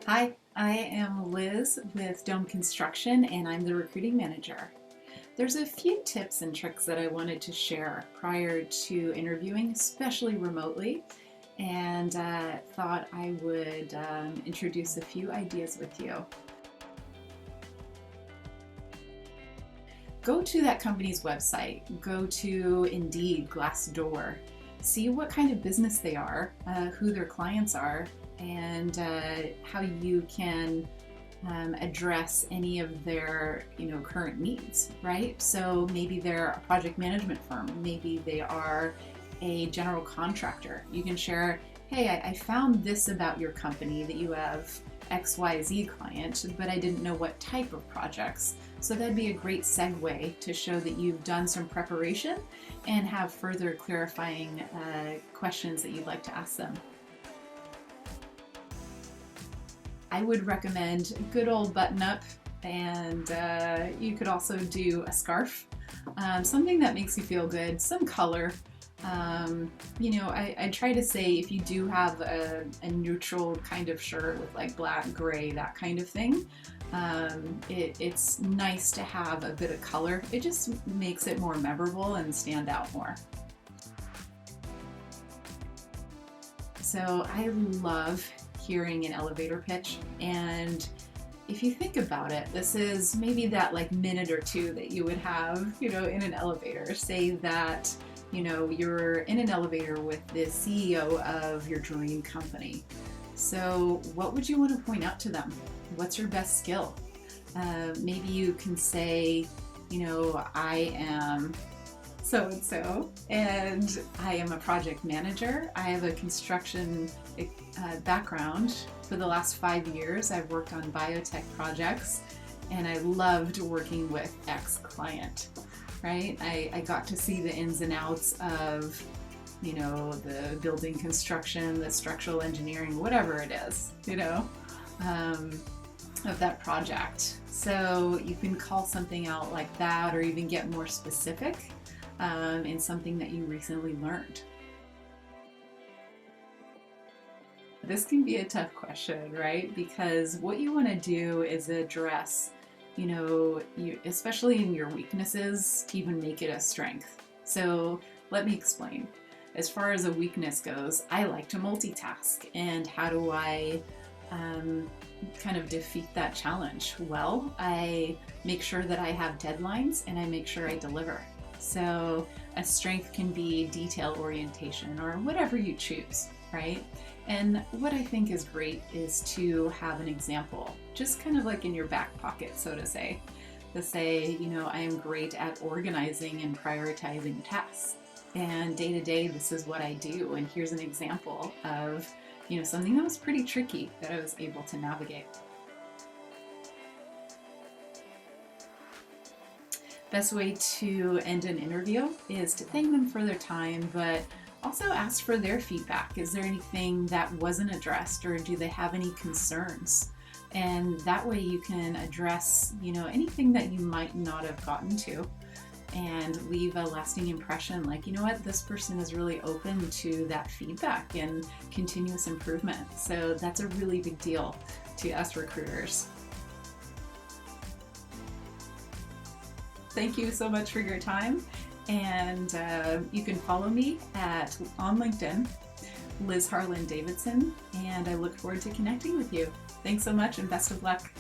Hi, I am Liz with Dome Construction and I'm the recruiting manager. There's a few tips and tricks that I wanted to share prior to interviewing, especially remotely, and thought I would introduce a few ideas with you. Go to that company's website, go to Indeed, Glassdoor, see what kind of business they are, who their clients are, and how you can address any of their current needs, right? So maybe they're a project management firm, maybe they are a general contractor. You can share, hey, I found this about your company, that you have XYZ client, but I didn't know what type of projects. So that'd be a great segue to show that you've done some preparation and have further clarifying questions that you'd like to ask them. I would recommend a good old button up, and you could also do a scarf, something that makes you feel good, some color. I try to say if you do have a neutral kind of shirt with like black, gray, that kind of thing, it's nice to have a bit of color. It just makes it more memorable and stand out more. So I love hearing an elevator pitch, and if you think about it, this is maybe that like minute or two that you would have, in an elevator. Say that, you're in an elevator with the CEO of your dream company. So what would you want to point out to them? What's your best skill? Maybe you can say, I am so and so, and I am a project manager. I have a construction background. For the last 5 years, I've worked on biotech projects, and I loved working with X client, right? I got to see the ins and outs of, the building construction, the structural engineering, whatever it is, of that project. So you can call something out like that, or even get more specific in something that you recently learned. This can be a tough question, right? Because what you want to do is address, especially in your weaknesses, to even make it a strength. So let me explain. As far as a weakness goes, I like to multitask. And how do I kind of defeat that challenge? Well, I make sure that I have deadlines and I make sure I deliver. So a strength can be detail orientation or whatever you choose, right? And what I think is great is to have an example, just kind of like in your back pocket, so to say, I am great at organizing and prioritizing tasks. And day to day, this is what I do. And here's an example of, something that was pretty tricky that I was able to navigate. Best way to end an interview is to thank them for their time, but also ask for their feedback. Is there anything that wasn't addressed, or do they have any concerns? And that way you can address, anything that you might not have gotten to, and leave a lasting impression like, this person is really open to that feedback and continuous improvement. So that's a really big deal to us recruiters. Thank you so much for your time, and you can follow me on LinkedIn, Liz Harland-Davidson, and I look forward to connecting with you. Thanks so much and best of luck.